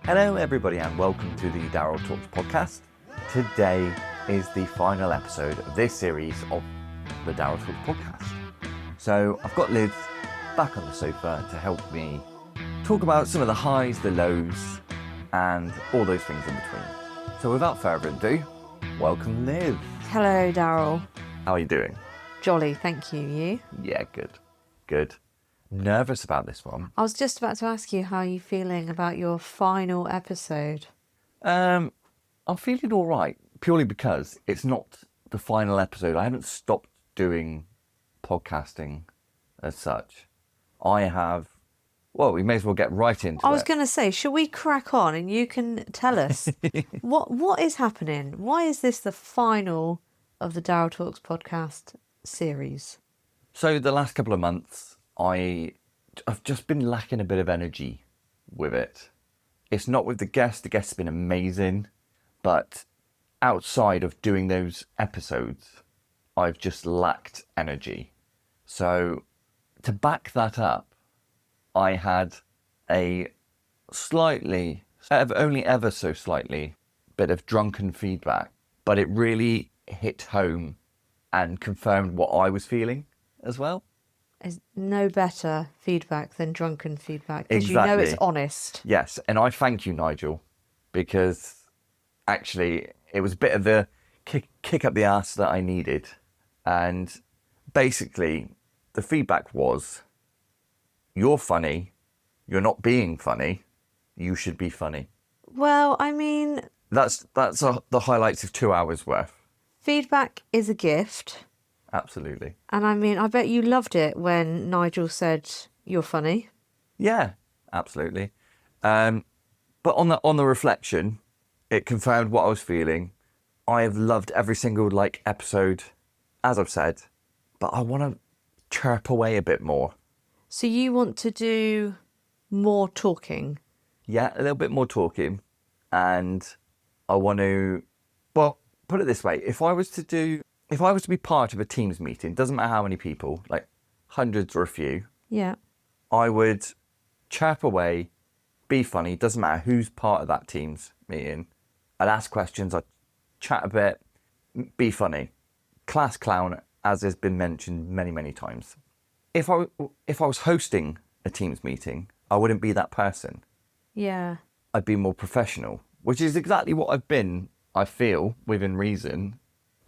Hello everybody and welcome to the Daryl Talks podcast. Today is the final episode of this series of the Daryl Talks podcast. So I've got Liz back on the sofa to help me talk about some of the highs, the lows and all those things in between. So without further ado, welcome Liz. Hello Daryl. How are you doing? Jolly, thank you. You? Yeah, good. Nervous about this one. I was just about to ask you how you're feeling about your final episode. I'm feeling all right, purely because it's not the final episode. I haven't stopped doing podcasting as such. We may as well get right into it. I was going to say, shall we crack on and you can tell us what is happening? Why is this the final of the Daryl Talks podcast series? So the last couple of months, I've just been lacking a bit of energy with it. It's not with the guest. The guest's been amazing. But outside of doing those episodes, I've just lacked energy. So to back that up, I had a slightly, only ever so slightly, bit of drunken feedback. But it really hit home and confirmed what I was feeling as well. There's no better feedback than drunken feedback, because Exactly. you know it's honest. Yes, and I thank you, Nigel, because actually it was a bit of the kick up the arse that I needed. And basically the feedback was, you're funny, you're not being funny, you should be funny. Well, I mean... That's the highlights of 2 hours worth. Feedback is a gift. Absolutely. And I mean, I bet you loved it when Nigel said you're funny. Yeah, absolutely. But on the reflection, it confirmed what I was feeling. I have loved every single episode, as I've said, but I want to chirp away a bit more. So you want to do more talking? Yeah, a little bit more talking, and I want to. Well, put it this way: if I was to be part of a Teams meeting, doesn't matter how many people, like hundreds or a few, Yeah. I would chirp away, be funny, doesn't matter who's part of that Teams meeting. I'd ask questions, I'd chat a bit, be funny. Class clown, as has been mentioned many, many times. If I was hosting a Teams meeting, I wouldn't be that person. Yeah. I'd be more professional, which is exactly what I've been, I feel, within reason,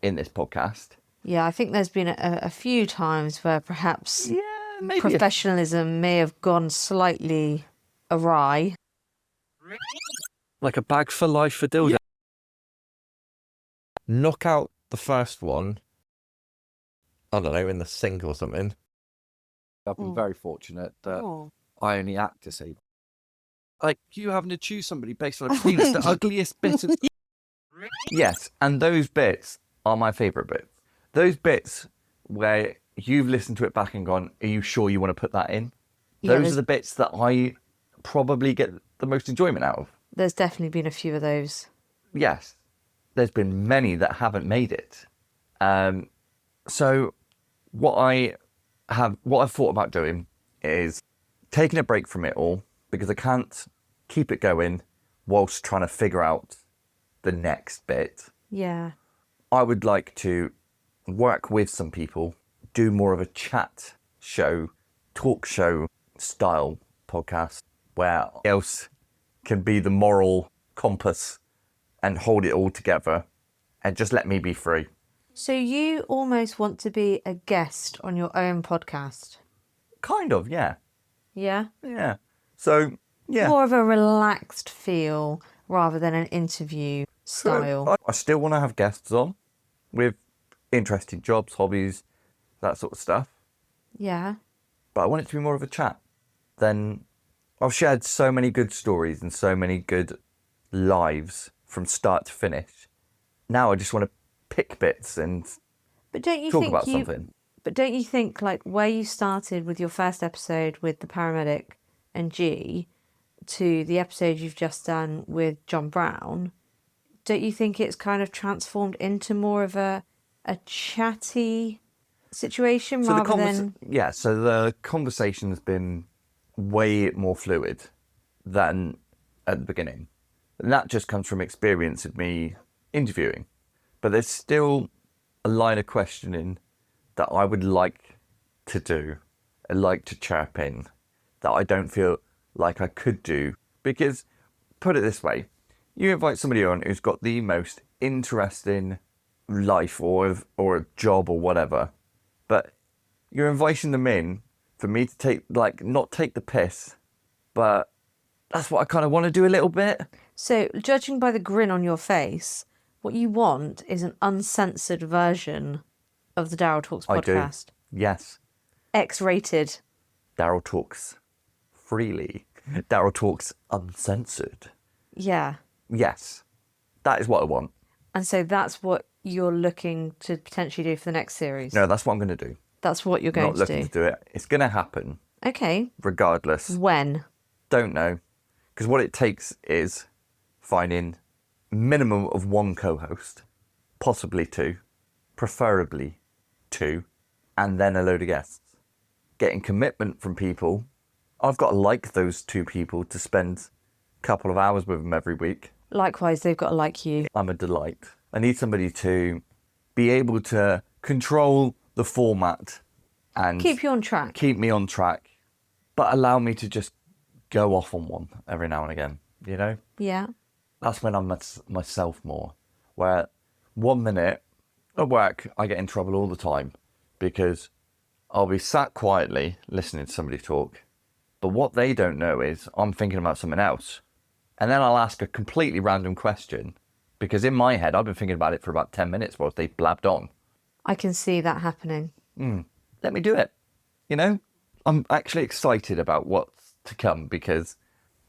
in this podcast. Yeah, I think there's been a few times where perhaps Maybe professionalism may have gone slightly awry. Like a bag for life for dildo. Yeah. Knock out the first one, I don't know, in the sink or something. I've been very fortunate that I only act disabled. Like you having to choose somebody based on a penis, the ugliest bit of... Yes, and those bits are my favourite bits. Those bits where you've listened to it back and gone, are you sure you want to put that in? Yeah, Those are the bits that I probably get the most enjoyment out of. There's definitely been a few of those. Yes, there's been many that haven't made it. So what I've thought about doing is taking a break from it all, because I can't keep it going whilst trying to figure out the next bit. Yeah. I would like to work with some people, do more of a chat show, talk show style podcast where else can be the moral compass and hold it all together and just let me be free. So you almost want to be a guest on your own podcast? Kind of, yeah. Yeah? Yeah. So, yeah. More of a relaxed feel rather than an interview style. I still want to have guests on with interesting jobs, hobbies, that sort of stuff. Yeah. But I want it to be more of a chat. Then I've shared so many good stories and so many good lives from start to finish. Now I just want to pick bits and But don't you talk think about something. But don't you think, like, where you started with your first episode with the paramedic and G to the episode you've just done with John Brown, don't you think it's kind of transformed into more of a chatty situation So rather than... Yeah, so the conversation has been way more fluid than at the beginning. And that just comes from experience of me interviewing. But there's still a line of questioning that I would like to do, I like to chirp in, that I don't feel like I could do. Because, put it this way, you invite somebody on who's got the most interesting life or a job or whatever, but you're inviting them in for me to take, like, not take the piss, but that's what I kind of want to do a little bit. So, judging by the grin on your face, what you want is an uncensored version of the Daryl Talks podcast. I do. Yes. X-rated. Daryl talks freely. Daryl talks uncensored. Yeah. Yes. That is what I want. And so that's what you're looking to potentially do for the next series? No, that's what I'm going to do. That's what you're going Not to looking do? to do it. It's going to happen. Okay. Regardless. When? Don't know. Because what it takes is finding minimum of one co-host, possibly two, preferably two, and then a load of guests. Getting commitment from people. I've got to like those two people to spend a couple of hours with them every week. Likewise, they've got to like you. I'm a delight. I need somebody to be able to control the format and Keep you on track. keep me on track, but allow me to just go off on one every now and again, you know? Yeah. That's when I'm myself more. Where 1 minute at work, I get in trouble all the time because I'll be sat quietly listening to somebody talk, but what they don't know is I'm thinking about something else. And then I'll ask a completely random question because in my head, I've been thinking about it for about 10 minutes whilst they blabbed on. I can see that happening. Let me do it. You know, I'm actually excited about what's to come because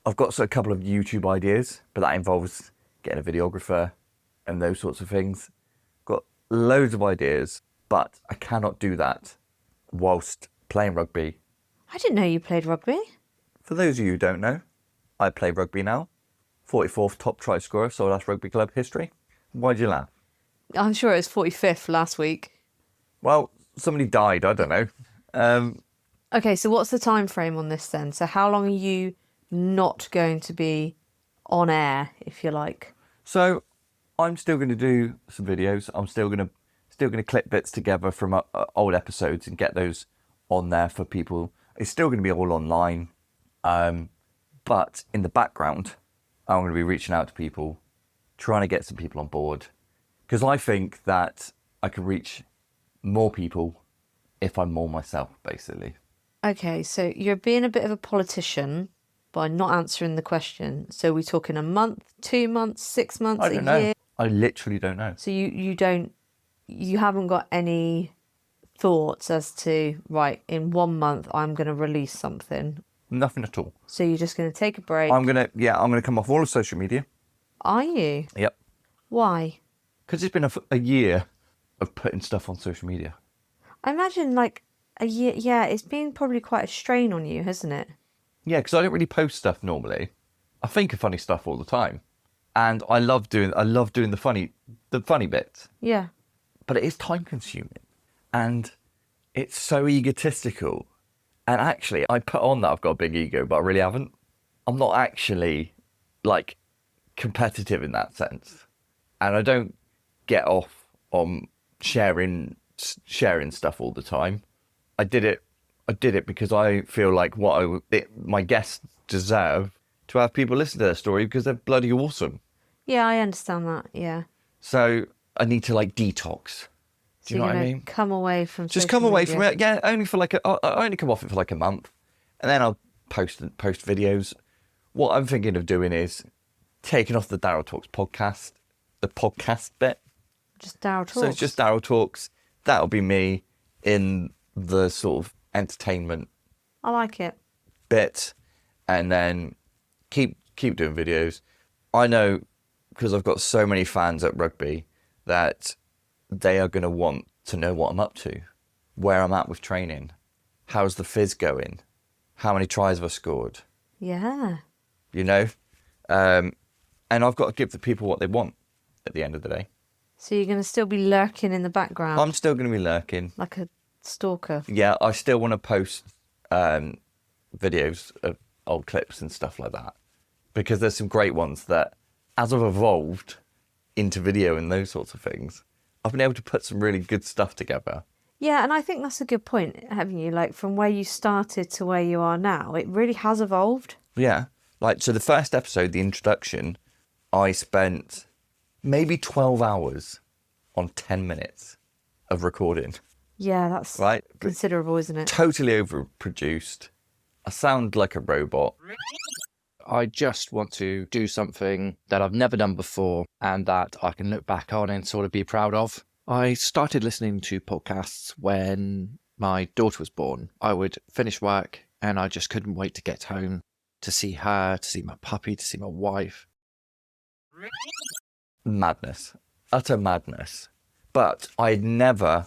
I've got a couple of YouTube ideas, but that involves getting a videographer and those sorts of things. Got loads of ideas, but I cannot do that whilst playing rugby. I didn't know you played rugby. For those of you who don't know, I play rugby now. 44th top try scorer, so that's rugby club history. Why'd you laugh? I'm sure it was 45th last week. Well, somebody died, I don't know. Okay, so what's the time frame on this then? So how long are you not going to be on air, if you like? So I'm still going to do some videos. I'm still going to clip bits together from old episodes and get those on there for people. It's still going to be all online. But in the background, I'm going to be reaching out to people, trying to get some people on board. Because I think that I can reach more people if I'm more myself, basically. Okay, so you're being a bit of a politician by not answering the question. So we're talking a month, 2 months, 6 months, I don't know. year? I literally don't know. So you haven't got any thoughts as to, right, in 1 month I'm going to release something. Nothing at all. So you're just going to take a break. I'm gonna come off all of social media. Are you? Yep. Why? Because it's been a year of putting stuff on social media. I imagine like a year. Yeah, it's been probably quite a strain on you, hasn't it? Yeah, because I don't really post stuff normally. I think of funny stuff all the time, and I love doing the funny bits. Yeah. But it is time consuming, and it's so egotistical. And actually, I put on that I've got a big ego, but I really haven't. I'm not actually like competitive in that sense, and I don't get off on sharing stuff all the time. I did it because I feel like my guests deserve to have people listen to their story because they're bloody awesome. Yeah, I understand that. Yeah. So I need to like detox. Do you know what I mean? Come away from Just social come away media. from it. Yeah, only for I only come off it for like a month, and then I'll post videos. What I'm thinking of doing is taking off the Daryl Talks podcast, the podcast bit. Just Daryl Talks. So it's just Daryl Talks. That'll be me in the sort of entertainment I like it. bit, and then keep doing videos. I know because I've got so many fans at rugby that they are going to want to know what I'm up to, where I'm at with training, how's the fizz going, how many tries have I scored, Yeah. you know? And I've got to give the people what they want at the end of the day. So you're going to still be lurking in the background I'm still going to be lurking. like a stalker. Yeah, I still want to post videos of old clips and stuff like that. because there's some great ones that, as I've evolved into video and those sorts of things, I've been able to put some really good stuff together. Yeah, and I think that's a good point, haven't you? Like, from where you started to where you are now, it really has evolved. Yeah. Like, so the first episode, the introduction, I spent maybe 12 hours on 10 minutes of recording. Yeah, that's Right? considerable, isn't it? Totally overproduced. I sound like a robot. I just want to do something that I've never done before and that I can look back on and sort of be proud of. I started listening to podcasts when my daughter was born. I would finish work and I just couldn't wait to get home to see her, to see my puppy, to see my wife. Madness. Utter madness. But I'd never,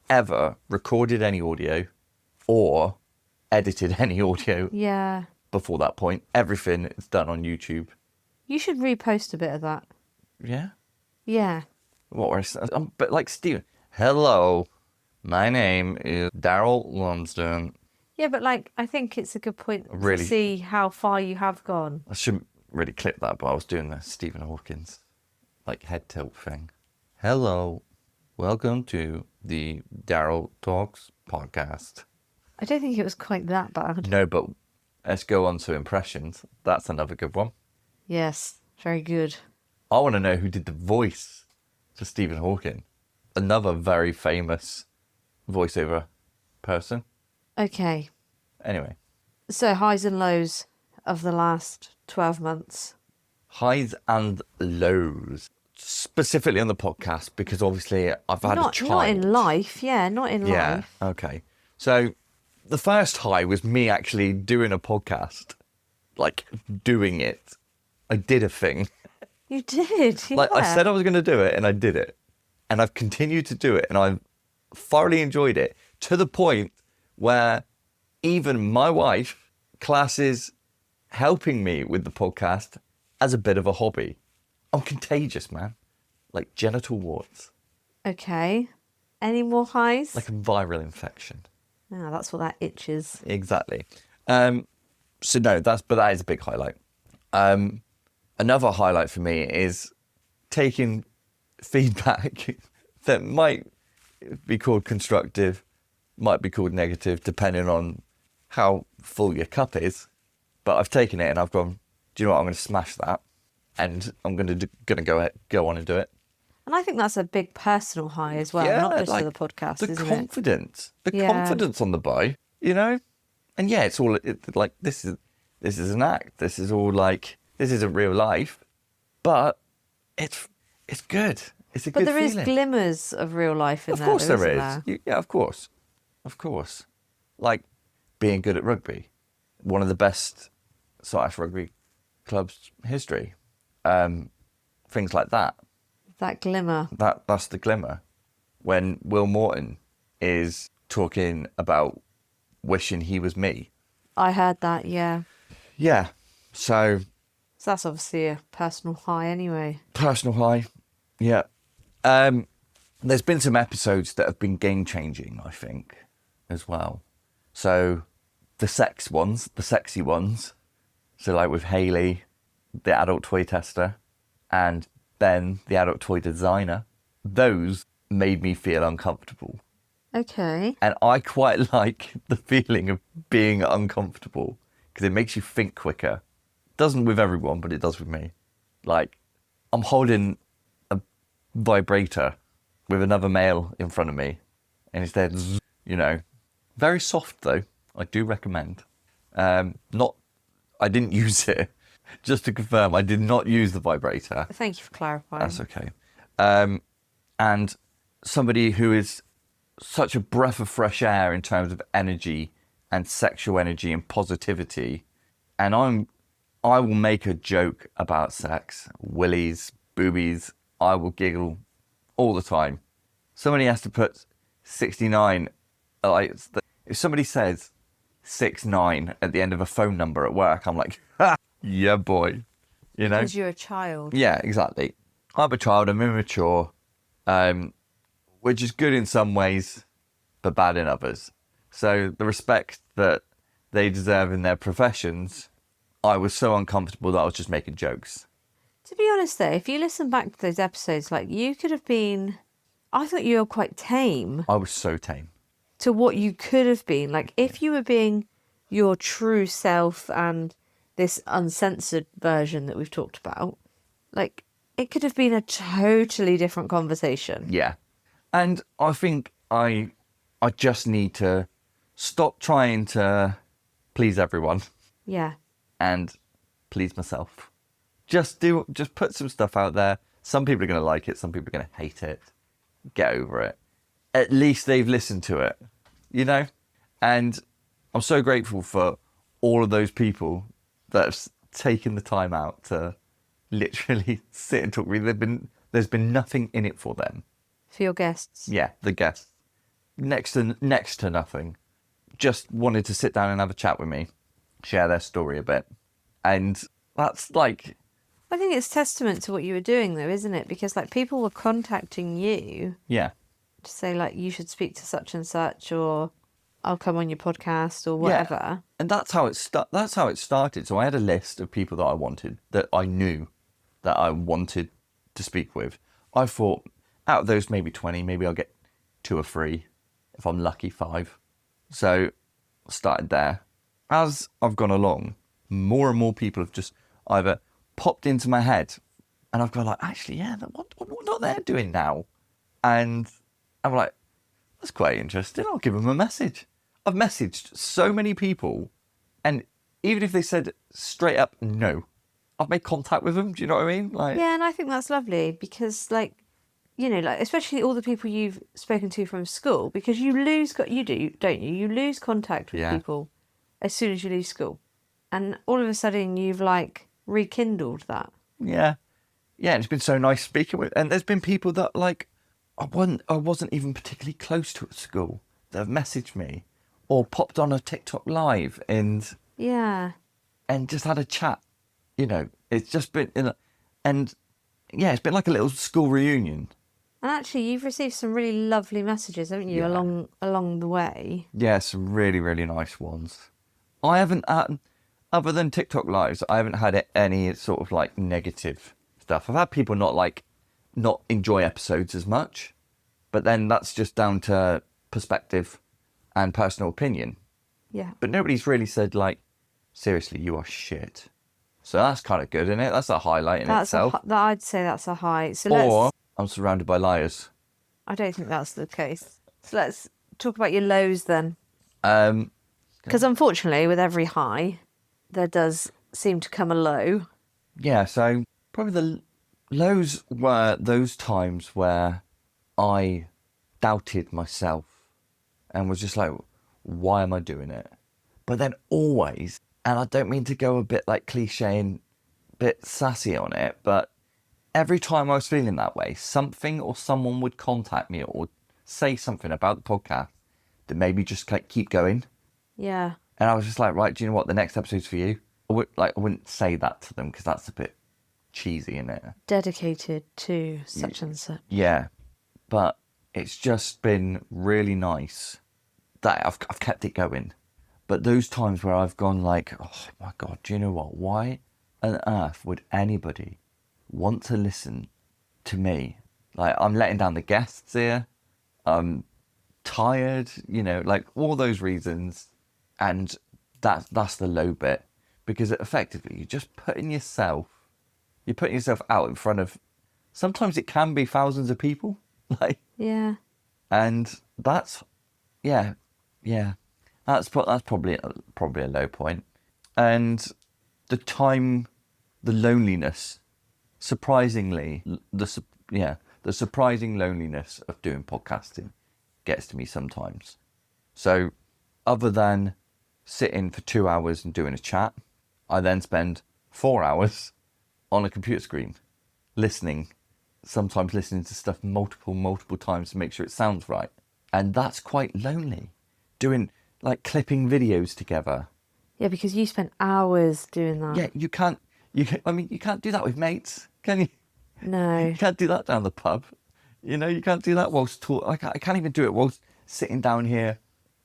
ever recorded any audio or edited any audio Yeah. before that point. Everything is done on YouTube. You should repost a bit of that. Yeah? Yeah. What were but like Steven. Hello, my name is Daryl Lumsden. Yeah, but like, I think it's a good point Really? to see how far you have gone. I shouldn't really clip that, but I was doing the Stephen Hawkins like head tilt thing. Hello, welcome to the Daryl Talks podcast. I don't think it was quite that bad. No, but let's go on to impressions. That's another good one. Yes, very good. I want to know who did the voice for Stephen Hawking. Another very famous voiceover person. Okay, Anyway, so highs and lows of the last 12 months. highs and lows. Specifically on the podcast, because obviously I've had a child. Not in life, yeah, not in Yeah, life. okay. So the first high was me actually doing a podcast. Like, doing it. I did a thing. You did, yeah. Like, I said I was going to do it, and I did it. And I've continued to do it, and I've thoroughly enjoyed it, to the point where even my wife classes helping me with the podcast as a bit of a hobby. I'm contagious, man. Like genital warts. Okay. Any more highs? Like a viral infection. Ah, that's what that itches. Exactly. So no, that is a big highlight. Another highlight for me is taking feedback that might be called constructive, might be called negative, depending on how full your cup is. But I've taken it and I've gone, do you know what? I'm going to smash that, and I'm going to go on and do it. And I think that's a big personal high as well, not just for the podcast, the isn't confidence, it? the confidence on the buy, you know. And yeah, it's all like this is an act. This is all like, this isn't real life, but it's good. It's a But good there is feeling. glimmers of real life in Of there. course there isn't is. there? Yeah, of course. Like being good at rugby, one of the best Scottish rugby clubs history. Things like that. That glimmer. That's the glimmer. When Will Morton is talking about wishing he was me. I heard that, yeah. Yeah. So So that's obviously a personal high anyway. personal high. Yeah. There's been some episodes that have been game changing, I think, as well. So the sexy ones. So like with Hayley, the adult toy tester, and Ben, the adult toy designer, those made me feel uncomfortable. Okay. And I quite like the feeling of being uncomfortable because it makes you think quicker. Doesn't with everyone, but it does with me. Like, I'm holding a vibrator with another male in front of me, and it's there, you know, very soft though. I do recommend. I didn't use it. Just to confirm, I did not use the vibrator. Thank you for clarifying. That's okay. And somebody who is such a breath of fresh air in terms of energy and sexual energy and positivity. And I will make a joke about sex, willies, boobies. I will giggle all the time. Somebody has to put 69. Like, if somebody says 69 at the end of a phone number at work, I'm like, ha, yeah, boy. You know? Because you're a child. Yeah, exactly. I'm a child, I'm immature, which is good in some ways, but bad in others. So the respect that they deserve in their professions, I was so uncomfortable that I was just making jokes. To be honest, though, if you listen back to those episodes, like you could have been, I thought you were quite tame I was so tame. to what you could have been. Like if you were being your true self and this uncensored version that we've talked about, like it could have been a totally different conversation. Yeah. And I think I just need to stop trying to please everyone Yeah. and please myself. Just put some stuff out there. Some people are going to like it. Some people are going to hate it. Get over it. At least they've listened to it, you know? And I'm so grateful for all of those people that have taken the time out to literally sit and talk with me. There's been nothing in it for them. For your guests. Yeah, the guests. Next to nothing. Just wanted to sit down and have a chat with me, share their story a bit. And that's like... I think it's testament to what you were doing, though, isn't it? Because like people were contacting you Yeah. to say like you should speak to such and such, or I'll come on your podcast, or whatever. Yeah. And that's how it started. So I had a list of people that I knew that I wanted to speak with. I thought out of those maybe 20, maybe I'll get 2 or 3. If I'm lucky, 5. So I started there. As I've gone along, more and more people have just either popped into my head and I've gone like, actually, yeah, what they're doing now? And I'm like, that's quite interesting. I'll give them a message. I've messaged so many people, and even if they said straight up no, I've made contact with them. Do you know what I mean? Like, Yeah, and I think that's lovely because, like, you know, like especially all the people you've spoken to from school, because you lose, you do, don't you? You lose contact with Yeah. people as soon as you leave school, and all of a sudden you've like rekindled that. yeah, and it's been so nice speaking with. And there's been people that like I wasn't even particularly close to at school that have messaged me or popped on a TikTok live and Yeah, just had a chat. You know, it's just been and yeah, it's been like a little school reunion. and actually you've received some really lovely messages, haven't you, Yeah. along the way? Yeah, some really, really nice ones. I haven't had, other than TikTok lives, I haven't had any sort of like negative stuff. I've had people not enjoy episodes as much, but then that's just down to perspective and personal opinion. Yeah. But nobody's really said like, seriously, you are shit. So that's kind of good, isn't it? That's a highlight in itself. I'd say that's a high. So Or let's. I'm surrounded by liars. I don't think that's the case. So let's talk about your lows then. Um, Because unfortunately, with every high, there does seem to come a low. Yeah, so probably the lows were those times where I doubted myself and was just like, why am I doing it? But then always, and I don't mean to go a bit like cliche and a bit sassy on it, but every time I was feeling that way, something or someone would contact me or say something about the podcast that made me just like keep going. Yeah. And I was just like, right, do you know what? The next episode's for you. I wouldn't say that to them because that's a bit cheesy, isn't it? Dedicated to such and such. Yeah. But it's just been really nice that I've kept it going. But those times where I've gone like, oh my God, do you know what? Why on earth would anybody want to listen to me? Like, I'm letting down the guests here. I'm tired, you know, like all those reasons. And that's the low bit, because effectively you're putting yourself out in front of, sometimes it can be thousands of people, like, Yeah. and that's that's probably a low point. And the loneliness, surprisingly, the surprising loneliness of doing podcasting gets to me sometimes. So other than sitting for 2 hours and doing a chat, I then spend 4 hours on a computer screen sometimes listening to stuff multiple times to make sure it sounds right. And that's quite lonely. Doing like clipping videos together. Yeah, because you spent hours doing that. Yeah, you can't do that with mates, can you? No. You can't do that down the pub. You know, you can't do that whilst I can't even do it whilst sitting down here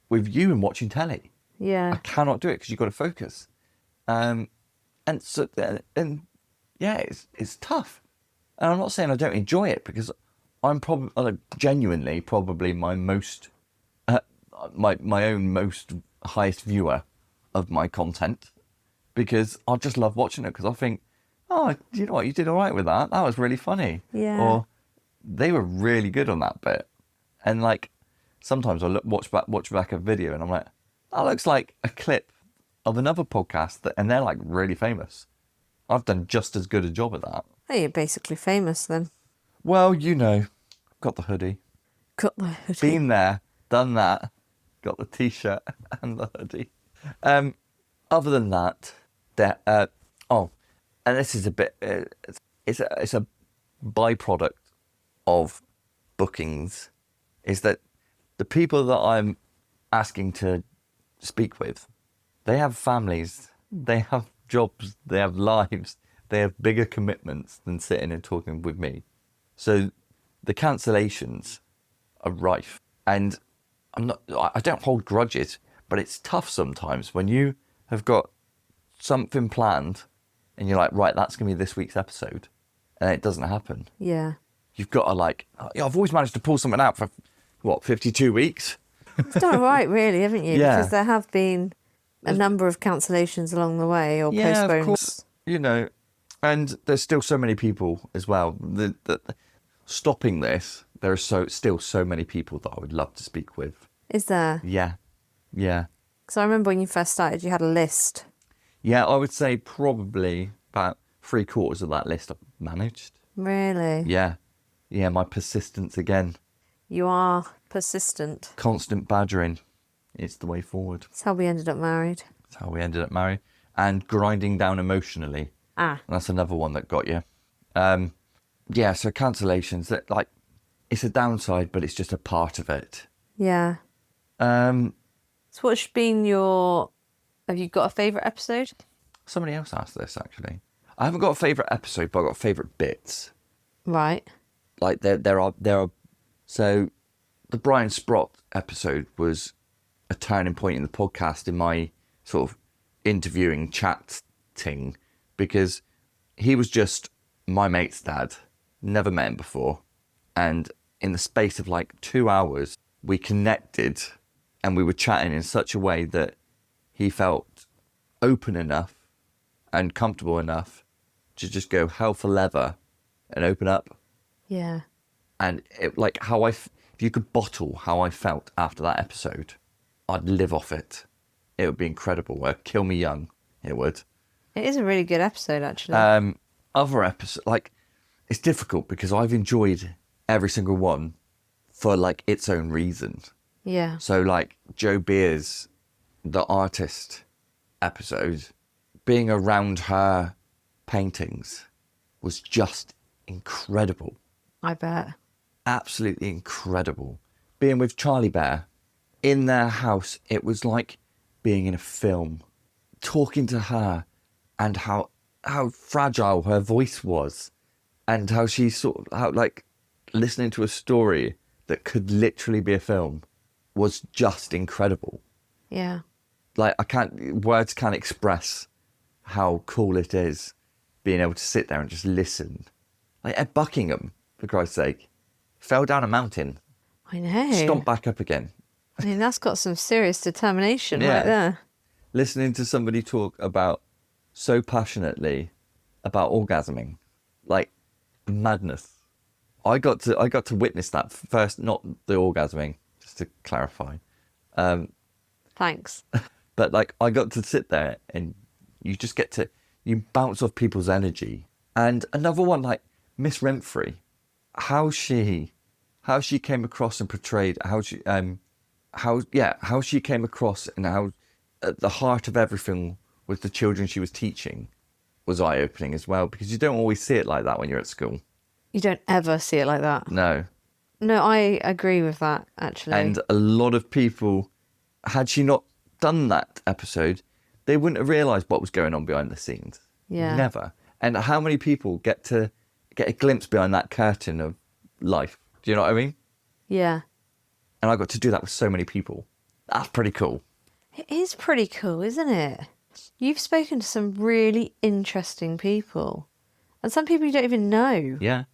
with you and watching telly. Yeah. I cannot do it because you've got to focus. And so, and yeah, it's tough. And I'm not saying I don't enjoy it, because I'm probably genuinely probably my most my own most highest viewer of my content, because I just love watching it, because I think, oh, you know what, you did all right with that. That was really funny. Yeah. Or they were really good on that bit. And like sometimes I watch back a video and I'm like, that looks like a clip of another podcast and they're like really famous. I've done just as good a job at that. Oh, you're basically famous then. Well, you know, got the hoodie. Got the hoodie. Been there, done that, got the t-shirt and the hoodie. Other than that, and this is a bit, it's a byproduct of bookings, is that the people that I'm asking to speak with, they have families, they have jobs, they have lives, they have bigger commitments than sitting and talking with me. So the cancellations are rife, and I don't hold grudges, but it's tough sometimes when you have got something planned and you're like, right, that's going to be this week's episode, and it doesn't happen. Yeah. You've got to like, I've always managed to pull something out for, 52 weeks? You've done all right, really, haven't you? Yeah. Because there have been a number of cancellations along the way, or Yeah, postpones. of course. You know, and there's still so many people as well. Stopping this, there are still so many people that I would love to speak with. Is there? Yeah. Because I remember when you first started, you had a list. Yeah, I would say probably about 3/4 of that list I've managed. Really? Yeah, my persistence again. You are persistent. Constant badgering. It's the way forward. That's how we ended up married. That's how we ended up married. And grinding down emotionally. Ah. And that's another one that got you. Yeah, so cancellations, that like, it's a downside, but it's just a part of it. Yeah. So what's been have you got a favourite episode? Somebody else asked this, actually. I haven't got a favourite episode, but I've got favourite bits. Right. Like, there are. So, the Brian Sprott episode was a turning point in the podcast, in my sort of interviewing chatting, because he was just my mate's dad. Never met him before. And in the space of like 2 hours, we connected and we were chatting in such a way that he felt open enough and comfortable enough to just go hell for leather and open up. Yeah. And it, like if you could bottle how I felt after that episode, I'd live off it. It would be incredible. It'd kill me young. It would. It is a really good episode, actually. Other episodes, like, it's difficult because I've enjoyed every single one for like its own reason. Yeah. So like Joe Beers, the artist episode, being around her paintings was just incredible. I bet. Absolutely incredible. Being with Charlie Bear in their house, it was like being in a film. Talking to her and how fragile her voice was, and how she listening to a story that could literally be a film was just incredible. Yeah. Like, words can't express how cool it is being able to sit there and just listen. Like Ed Buckingham, for Christ's sake, fell down a mountain, I know. stomped back up again. I mean, that's got some serious determination Yeah. right there. Listening to somebody talk so passionately about orgasming, like madness. I got to witness that first, not the orgasming, just to clarify. Thanks. But like, I got to sit there and you just you bounce off people's energy. And another one, like Miss Renfrey, how she came across and portrayed, how she came across, and how at the heart of everything with the children she was teaching was eye-opening as well, because you don't always see it like that when you're at school. You don't ever see it like that. No. No, I agree with that, actually. And a lot of people, had she not done that episode, they wouldn't have realised what was going on behind the scenes. Yeah. Never. And how many people get to get a glimpse behind that curtain of life? Do you know what I mean? Yeah. And I got to do that with so many people. That's pretty cool. It is pretty cool, isn't it? You've spoken to some really interesting people. And some people you don't even know. Yeah.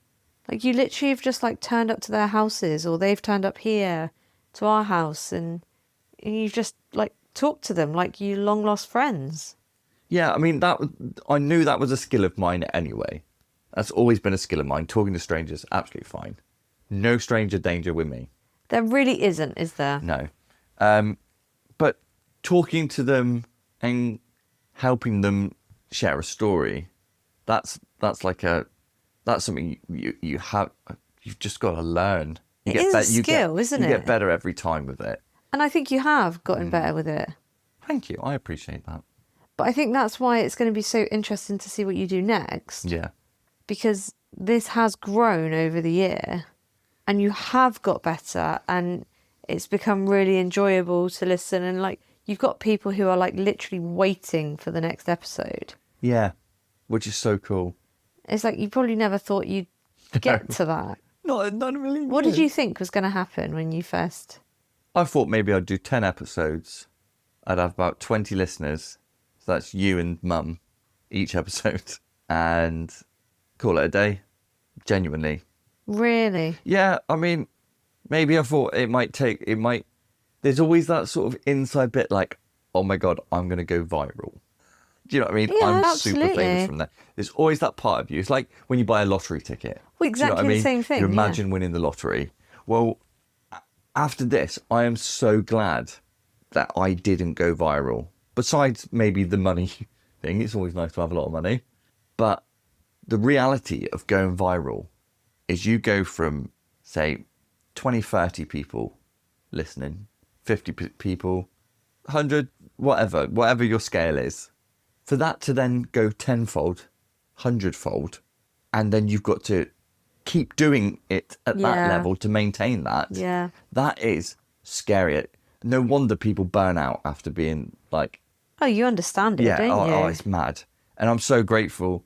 Like, you literally have just, like, turned up to their houses, or they've turned up here to our house, and you've just, like, talked to them like you long-lost friends. Yeah, I mean, I knew that was a skill of mine anyway. That's always been a skill of mine. Talking to strangers, absolutely fine. No stranger danger with me. There really isn't, is there? No. But talking to them and helping them share a story, that's something you've just got to learn. It is a skill, isn't it? You get better every time with it. And I think you have gotten better with it. Thank you. I appreciate that. But I think that's why it's going to be so interesting to see what you do next. Yeah. Because this has grown over the year and you have got better and it's become really enjoyable to listen. And like, you've got people who are like literally waiting for the next episode. Yeah. Which is so cool. It's like, you probably never thought you'd get to that. Not really. What did you think was going to happen when you first... I thought maybe I'd do 10 episodes. I'd have about 20 listeners. So that's you and Mum each episode. And call it a day. Genuinely. Really? Yeah, I mean, maybe I thought there's always that sort of inside bit like, oh my God, I'm going to go viral. Do you know what I mean? Yeah, I'm absolutely. super famous from that. There's always that part of you. It's like when you buy a lottery ticket. Well, Do you know what exactly I mean? the same thing. You imagine winning the lottery. Well, after this, I am so glad that I didn't go viral. Besides maybe the money thing, it's always nice to have a lot of money. But the reality of going viral is you go from, say, 20, 30 people listening, 50 people, 100, whatever your scale is. For that to then go tenfold, 100-fold, and then you've got to keep doing it at that level to maintain that. Yeah. That is scary. No wonder people burn out after being like... Oh, you understand it, don't you? Oh, it's mad. And I'm so grateful.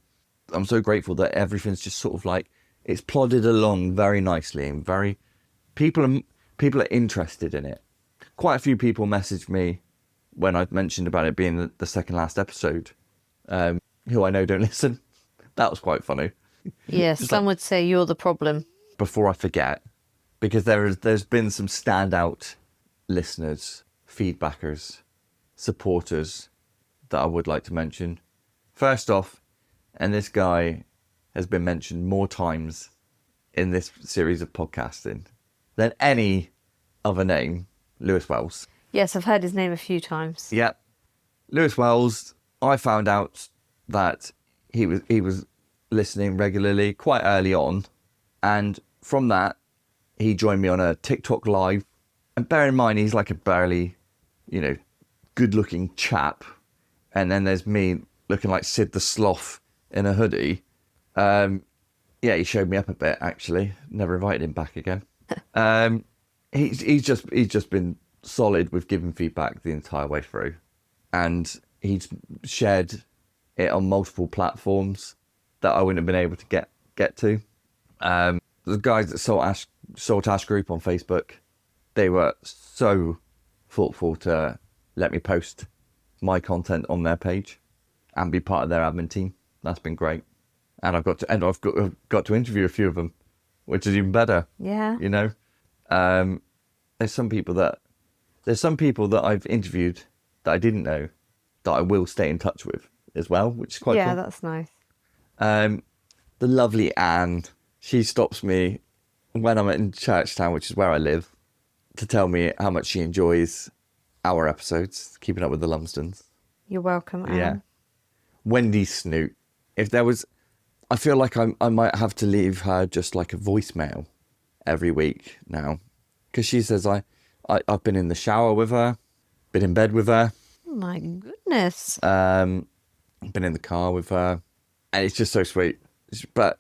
I'm so grateful that everything's just sort of like, it's plodded along very nicely and very... People are interested in it. Quite a few people messaged me when I mentioned about it being the second last episode, who I know don't listen. That was quite funny. Yeah, some would say you're the problem. Before I forget, because there's been some standout listeners, feedbackers, supporters that I would like to mention. First off, and this guy has been mentioned more times in this series of podcasting than any other name, Lewis Wells. Yes, I've heard his name a few times. Yep. Lewis Wells, I found out that he was listening regularly quite early on. And from that, he joined me on a TikTok live. And bear in mind, he's like a barely, good-looking chap. And then there's me looking like Sid the Sloth in a hoodie. He showed me up a bit, actually. Never invited him back again. He's just been solid with giving feedback the entire way through, and he's shared it on multiple platforms that I wouldn't have been able to get to. The guys at Salt Ash Group on Facebook, they were so thoughtful to let me post my content on their page and be part of their admin team. That's been great, and I've got to interview a few of them, which is even better. Yeah. There's some people that I've interviewed that I didn't know that I will stay in touch with as well, which is quite cool. Yeah, that's nice. The lovely Anne, she stops me when I'm in Churchtown, which is where I live, to tell me how much she enjoys our episodes, Keeping Up with the Lumsdens. You're welcome, Anne. Yeah. Wendy Snoot. I feel like I might have to leave her just like a voicemail every week now, because she says I've been in the shower with her, been in bed with her. Oh my goodness. Been in the car with her, and it's just so sweet. But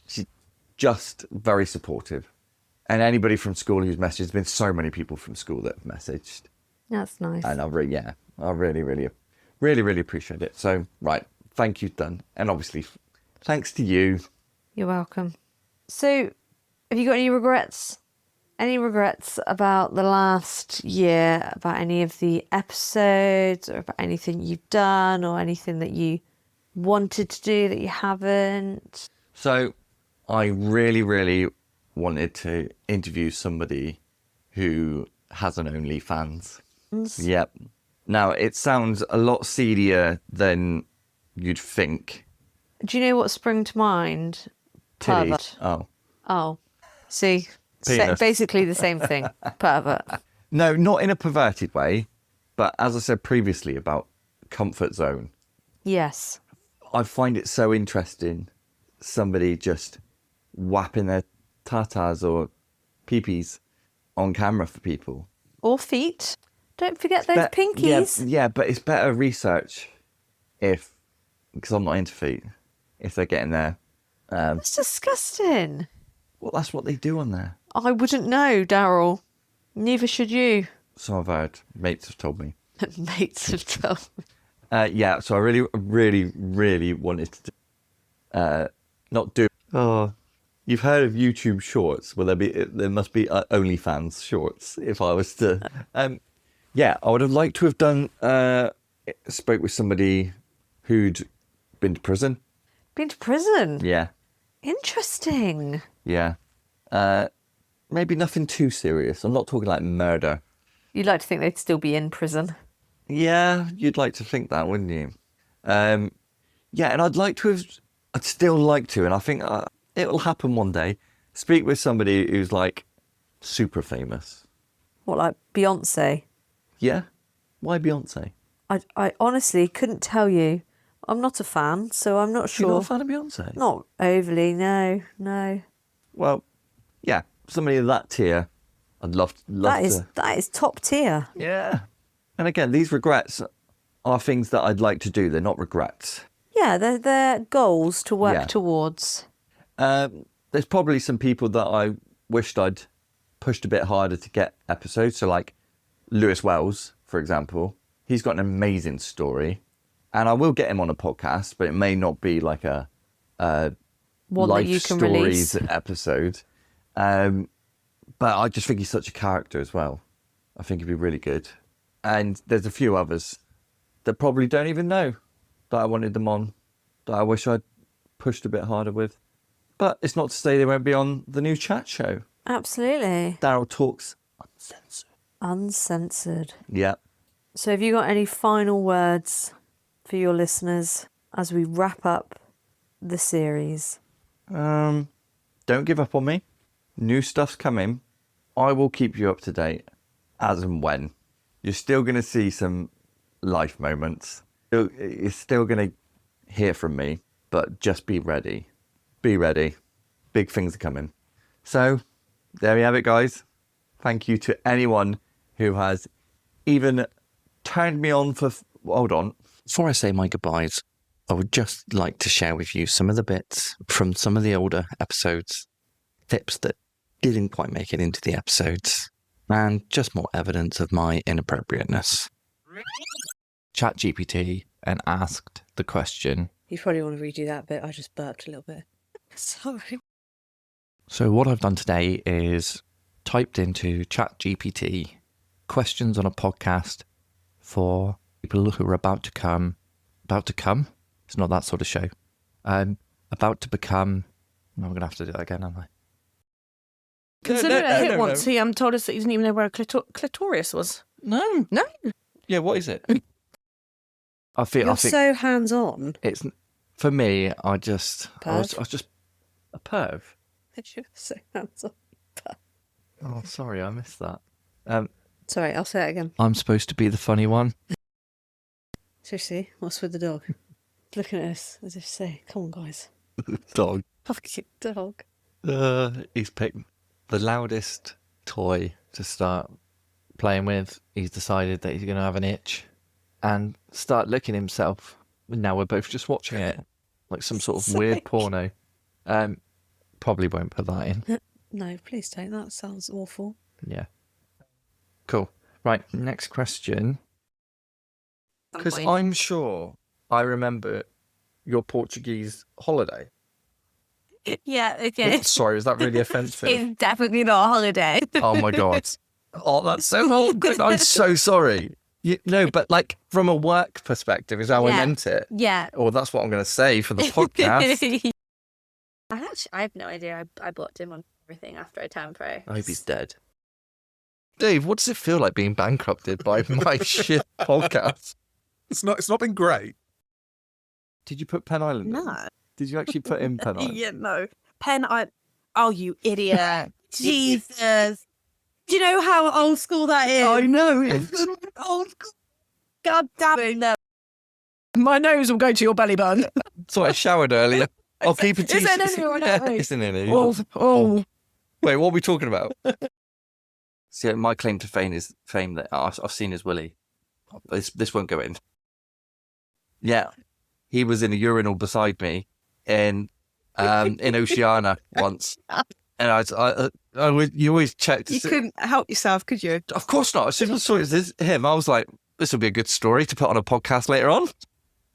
she's just very supportive. And anybody from school who's messaged, there's been so many people from school that have messaged. That's nice. And I really appreciate it. So, right, thank you, Dun. And obviously, thanks to you. You're welcome. So, have you got any regrets Any regrets about the last year, about any of the episodes, or about anything you've done, or anything that you wanted to do that you haven't? So I really, really wanted to interview somebody who has an OnlyFans. Yep. Now, it sounds a lot seedier than you'd think. Do you know what sprung to mind? Titties. Pervert. Oh. Oh, see, Penis. basically the same thing. Pervert. No, not in a perverted way, but as I said previously about comfort zone, Yes. I find it so interesting, somebody just whapping their tatas or peepees on camera for people. Or feet. Don't forget those pinkies. Yeah, but it's better research because I'm not into feet, if they're getting there. That's disgusting. Well, that's what they do on there. I wouldn't know, Daryl. Neither should you. So I've heard. Mates have told me. Mates have told me. Yeah, so I really, really, really wanted to not do. Oh, you've heard of YouTube Shorts? Will there must be OnlyFans Shorts if I was to. Yeah, I would have liked to have done. Spoke with somebody who'd been to prison. Been to prison? Yeah, Interesting. yeah. Maybe nothing too serious. I'm not talking like murder. You'd like to think they'd still be in prison. Yeah, you'd like to think that, wouldn't you? Yeah, and I'd still like to, and I think it'll happen one day, speak with somebody who's like super famous. What, like Beyonce? Yeah? Why Beyonce? I honestly couldn't tell you. I'm not a fan, so I'm not sure. You're not a fan of Beyonce? Not overly, no. Well, yeah, somebody of that tier, I'd love to. That is top tier. Yeah. And again, these regrets are things that I'd like to do. They're not regrets. Yeah, they're goals to work Yeah. towards. There's probably some people that I wished I'd pushed a bit harder to get episodes. So like Lewis Wells, for example, he's got an amazing story, and I will get him on a podcast, but it may not be like a One life that you can stories release. episode. But I just think he's such a character as well. I think he'd be really good. And there's a few others that probably don't even know that I wanted them on, that I wish I'd pushed a bit harder with. But it's not to say they won't be on the new chat show. Absolutely. Daryl Talks Uncensored. Uncensored. Yeah. So have you got any final words for your listeners as we wrap up the series? Don't give up on me. New stuff's coming. I will keep you up to date as and when. You're still going to see some life moments. You're still going to hear from me, but just be ready. Be ready. Big things are coming. So, there we have it, guys. Thank you to anyone who has even turned me on for... Hold on. Before I say my goodbyes, I would just like to share with you some of the bits from some of the older episodes, clips that didn't quite make it into the episodes, and just more evidence of my inappropriateness. ChatGPT and asked the question. You probably want to redo that bit. I just burped a little bit. Sorry. So what I've done today is typed into ChatGPT questions on a podcast for people who are about to come. It's not that sort of show. About to become. No, I'm going to have to do that again, am I? Considering I hit once, he told us that he didn't even know where a clitoris was. No. Yeah, what is it? I think so hands-on. it's for me. I was just a perv. You're so hands-on. Oh, sorry, I missed that. Sorry, I'll say it again. I'm supposed to be the funny one. Seriously, what's with the dog? Looking at us as if to say, come on, guys. Dog. Fucking dog. He's picked the loudest toy to start playing with. He's decided that he's going to have an itch and start licking himself. Now we're both just watching it like some sort of weird porno. Probably won't put that in. No, please don't. That sounds awful. Yeah. Cool. Right, next question. Because I'm sure I remember your Portuguese holiday. Yeah, okay. Sorry, was that really offensive? It's definitely not a holiday. Oh my god. Oh, that's so awkward. I'm so sorry. No, but like from a work perspective is how I Yeah. meant it. Yeah. Or that's what I'm going to say for the podcast. I have no idea. I blocked him on everything after I turned pro. I hope he's dead. Dave, what does it feel like being bankrupted by my shit podcast? It's not been great. Did you put Pen Island in? No. Did you actually put in Pen Island? Yeah, no. Oh, you idiot. Jesus. Do you know how old school that is? I know. Old school. God damn it. No. My nose will go to your belly button. So I showered earlier. I'll keep it to Is it in or not? It's in any. Oh. Wait, what are we talking about? See, my claim to fame is that I've seen his willy. This won't go in. Yeah, he was in a urinal beside me in Oceania once, and you always check to You see. couldn't help yourself, could you? Of course not. As soon as I saw it was him, I was like, this will be a good story to put on a podcast later on.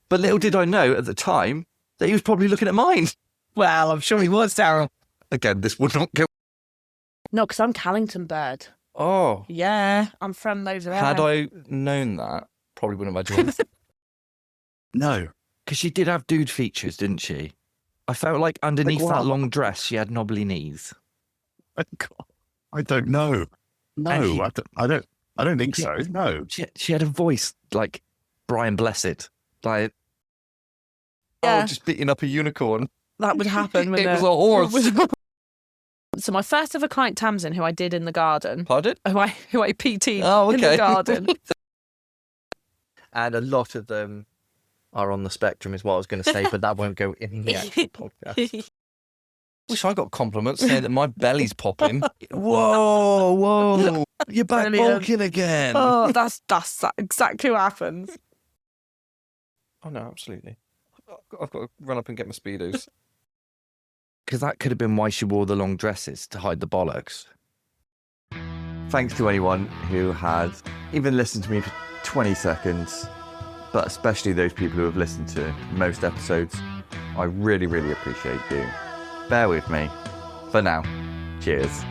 But little did I know at the time that he was probably looking at mine. Well, I'm sure he was, Daryl. Again, this would not go. No, because I'm Callington bird. Oh, Yeah, I'm from over there. had I known that, probably wouldn't have joined. No, because she did have dude features, didn't she? I felt like underneath Like that what? long dress, she had knobbly knees. I don't know. No, And he- I don't think so. No. She had a voice like Brian Blessed. Like, Yeah. Oh, just beating up a unicorn. That would happen. It was a horse. So my first ever client, Tamsin, who I did in the garden, Pardon? who I PT'd Oh, in okay. the garden. And a lot of them are on the spectrum, is what I was going to say, but that won't go in the actual podcast. Wish I got compliments saying that my belly's popping. Whoa, you're back Brilliant. bulking again. Oh, that's exactly what happens. Oh no, absolutely. I've got to run up and get my speedos. because that could have been why she wore the long dresses to hide the bollocks. Thanks to anyone who had even listened to me for 20 seconds, but especially those people who have listened to most episodes. I really, really appreciate you. Bear with me. For now, cheers.